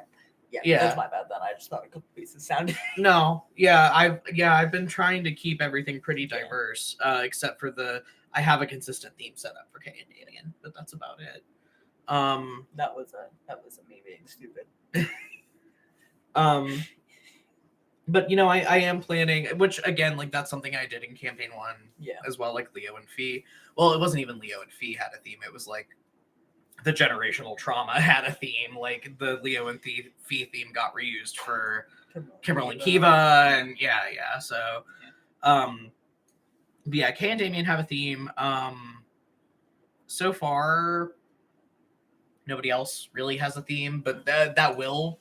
Yeah, Yeah. that's my bad then. I just thought a couple pieces sounded. No, I've been trying to keep everything pretty Yeah. diverse, except for I have a consistent theme set up for Canadian, but that's about it. That was me being stupid. But you know, I am planning, which again, like that's something I did in campaign 1 Yeah. as well, like Leo and Fee. Well, it wasn't even Leo and Fee had a theme. It was like the generational trauma had a theme. Like the Leo and Fee theme got reused for Kimberly and Kiva, and yeah. So, but yeah, Kay and Damien have a theme. So far, nobody else really has a theme, but that will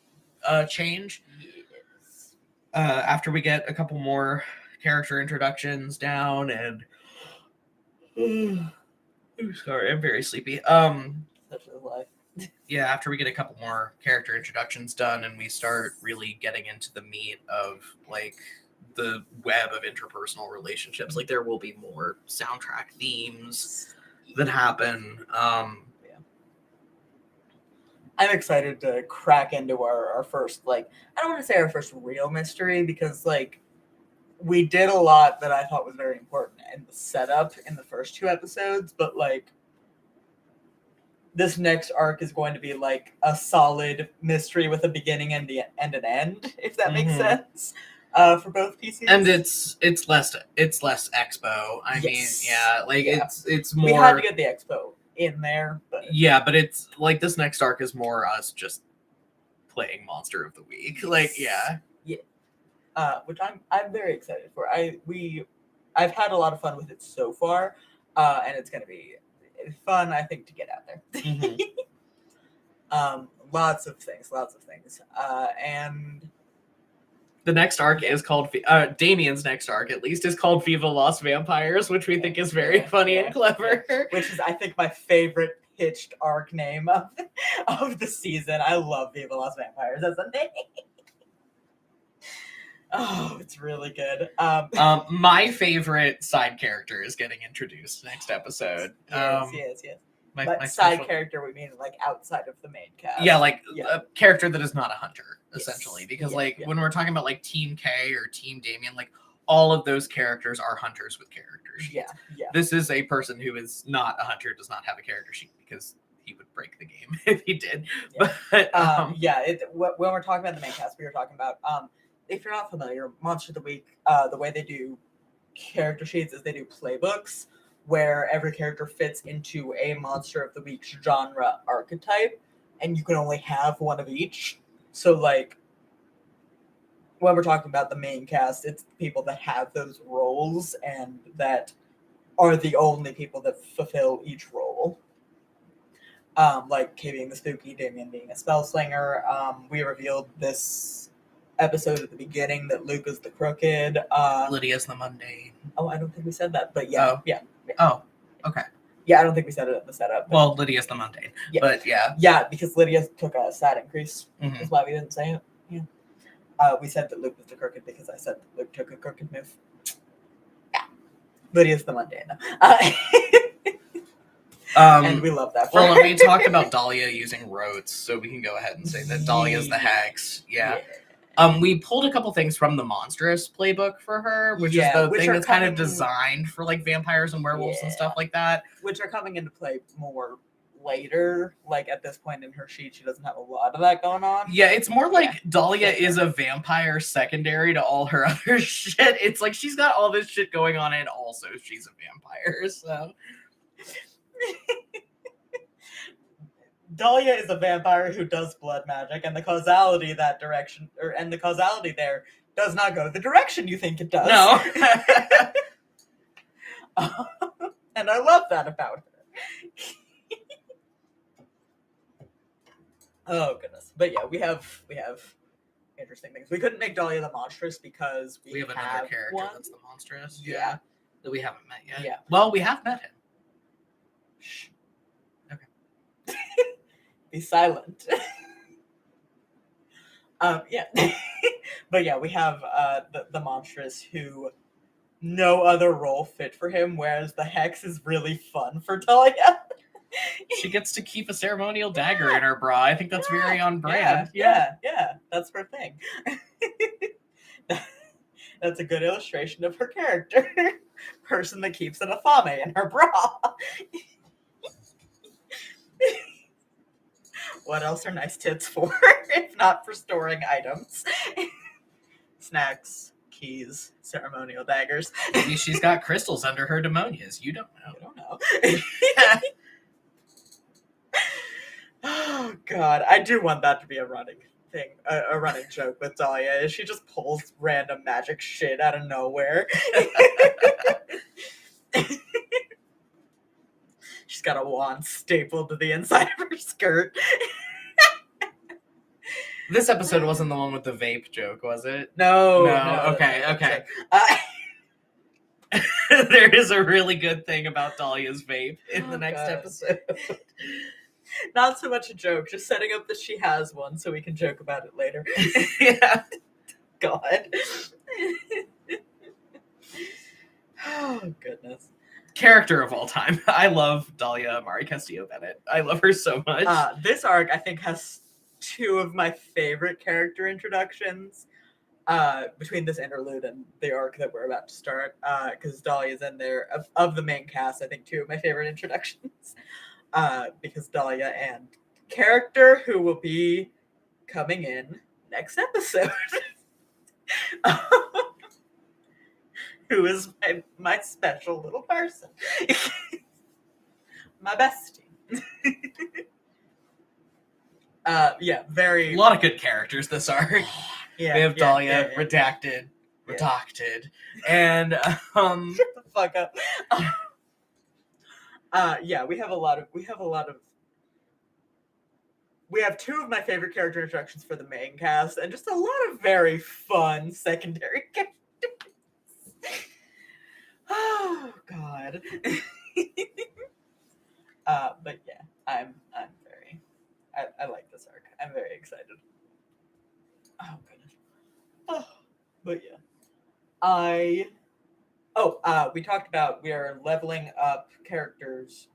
change. Yes. After we get a couple more character introductions down, and sorry, I'm very sleepy. Such is life. Yeah, after we get a couple more character introductions done, and we start really getting into the meat of like the web of interpersonal relationships, like there will be more soundtrack themes that happen. I'm excited to crack into our first, like, I don't want to say our first real mystery, because like we did a lot that I thought was very important in the setup in the first 2 episodes, but like this next arc is going to be like a solid mystery with a beginning and an end, if that makes sense. For both PCs. And it's less expo. I mean, yeah, like it's more. We had to get the expo in there, but yeah, but it's like this next arc is more us just playing Monster of the Week. Like, yeah. Which I'm very excited for. I've had a lot of fun with it so far, and it's gonna be fun, I think, to get out there. Lots of things, and the next arc is called Damien's next arc, at least, is called Viva Lost Vampires, which we think is very funny and clever. Which is, I think, my favorite pitched arc name of the season. I love Viva Lost Vampires as a name. Oh, it's really good. My favorite side character is getting introduced next episode. Yes. My side character, we mean like outside of the main cast. Yeah, like a character that is not a hunter, essentially. Because when we're talking about like Team K or Team Damien, like all of those characters are hunters with character sheets. Yeah. This is a person who is not a hunter, does not have a character sheet, because he would break the game if he did. Yeah. But when we're talking about the main cast, we were talking about if you're not familiar, Monster of the Week, the way they do character sheets is they do playbooks where every character fits into a Monster of the Week genre archetype, and you can only have one of each. So, like, when we're talking about the main cast, it's the people that have those roles and that are the only people that fulfill each role. Like Kay being the spooky, Damien being a spell slinger. We revealed this episode at the beginning that Luke is the crooked. Lydia's the mundane. Oh, I don't think we said that, but yeah. Oh, okay. Yeah, I don't think we said it at the setup. Well, Lydia's the mundane. Yeah. But yeah. Yeah, because Lydia took a stat increase. That's why we didn't say it. Yeah. We said that Luke was the crooked because I said that Luke took a crooked move. Yeah. Lydia's the mundane. And we love that. Well, we talked about Dahlia using rotes, so we can go ahead and say that Dahlia's the hex. Yeah. We pulled a couple things from the Monstrous playbook for her, which is the thing that's kind of designed for like vampires and werewolves and stuff like that. Which are coming into play more later. Like at this point in her sheet, she doesn't have a lot of that going on. Yeah, it's more like Dahlia is a vampire secondary to all her other shit. It's like she's got all this shit going on and also she's a vampire, so... Dahlia is a vampire who does blood magic, and the causality that direction, and the causality there does not go the direction you think it does. No. And I love that about her. Oh goodness, but yeah, we have interesting things. We couldn't make Dahlia the monstrous because we have another character that's the monstrous. Yeah, that we haven't met yet. Yeah. Well, we have met him. Shh. Okay. Be silent. Yeah. But yeah, we have the monstrous who no other role fit for him, whereas the hex is really fun for Talia. She gets to keep a ceremonial dagger in her bra. I think that's very on brand. Yeah, that's her thing. That's a good illustration of her character. Person that keeps an afame in her bra. What else are nice tits for, if not for storing items? Snacks, keys, ceremonial daggers. Maybe she's got crystals under her demonias. You don't know. I don't know. Oh God, I do want that to be a running thing, a running joke with Dahlia. She just pulls random magic shit out of nowhere. She's got a wand stapled to the inside of her skirt. This episode wasn't the one with the vape joke, was it? No. Okay. There is a really good thing about Dahlia's vape in the next episode. Not so much a joke, just setting up that she has one so we can joke about it later. Yeah. God. Oh, goodness. Character of all time. I love Dahlia Amari Castillo Bennett. I love her so much. This arc, I think, has two of my favorite character introductions between this interlude and the arc that we're about to start, because Dahlia's in there. Of the main cast, I think two of my favorite introductions, because Dahlia and character who will be coming in next episode, who is my special little person, my bestie. Very. A lot of good characters this arc. Yeah, we have Dahlia, redacted, and shut the fuck up. We have two of my favorite character introductions for the main cast, and just a lot of very fun secondary characters. Oh God. But yeah, I'm very. I like this arc. I'm very excited. Oh goodness. Oh, but yeah, we talked about we are leveling up characters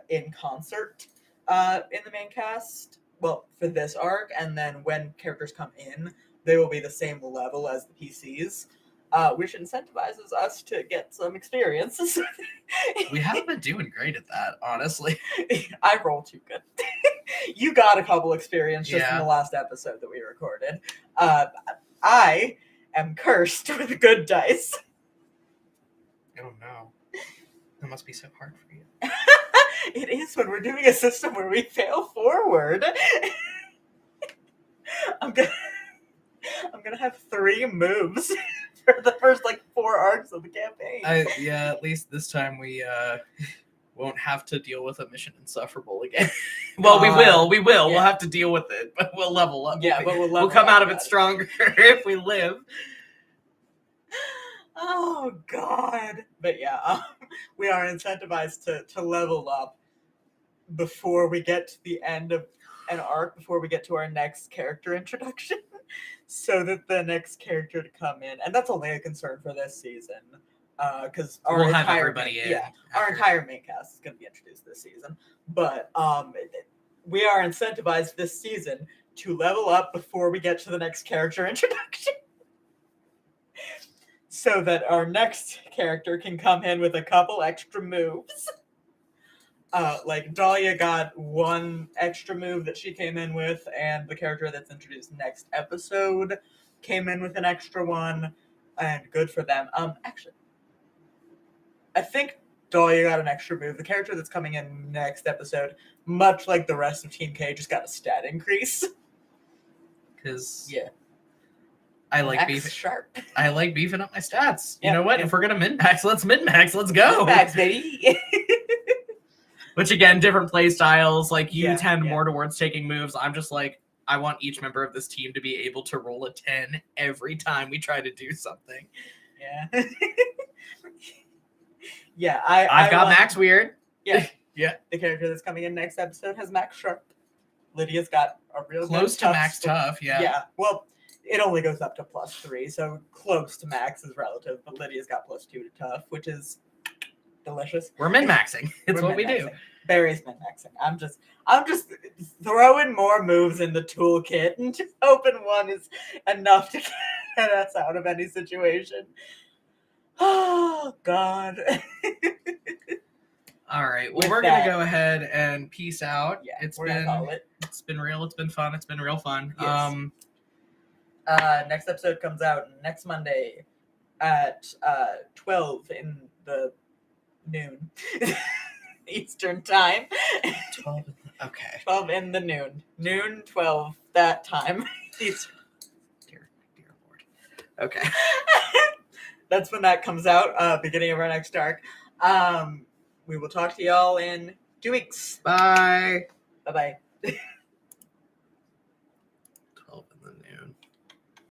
in concert in the main cast. Well, for this arc, and then when characters come in, they will be the same level as the PCs, which incentivizes us to get some experiences. We haven't been doing great at that, honestly. I roll too good. You got a couple experiences in the last episode that we recorded. I am cursed with good dice. Oh no. That must be so hard for you. It is when we're doing a system where we fail forward. I'm gonna have 3 moves for the first 4 arcs of the campaign. At least this time we won't have to deal with a mission insufferable again. Well, we will. Yeah. We'll have to deal with it, but we'll level up. Yeah, but we'll come out of it stronger if we live. Oh God! But yeah, we are incentivized to level up before we get to the end of an arc, before we get to our next character introduction, so that the next character to come in, and that's only a concern for this season, because our entire main cast is going to be introduced this season. But we are incentivized this season to level up before we get to the next character introduction. So that our next character can come in with a couple extra moves. Dahlia got 1 extra move that she came in with, and the character that's introduced next episode came in with an extra one, and good for them. Actually, I think Dahlia got an extra move. The character that's coming in next episode, much like the rest of Team K, just got a stat increase. Because I like beefing up my stats. You know what? Yeah. If we're gonna min-max, let's min-max. Let's go. Min-max, baby. Which again, different play styles. You tend more towards taking moves. I'm just I want each member of this team to be able to roll a 10 every time we try to do something. Yeah. Yeah, I've got Max Weird. Yeah. Yeah. The character that's coming in next episode has Max Sharp. Lydia's got a real close to Max Tough. Yeah. Yeah. Well, it only goes up to +3, so close to Max is relative, but Lydia's got +2 to Tough, which is delicious. We're min-maxing. It's what we do. Barry's min-maxing. I'm just throwing more moves in the toolkit and just hoping one is enough to get us out of any situation. Oh God. All right. Well, With we're that- gonna go ahead and peace out. Yeah, It's we're gonna call it. been real. It's been fun. It's been real fun. Yes. Next episode comes out next Monday at 12 in the noon Eastern time. 12. Okay. 12 in the noon 12 that time Eastern. Dear Lord. Okay. That's when that comes out, beginning of our next arc. We will talk to y'all in 2 weeks. Bye. Bye-bye.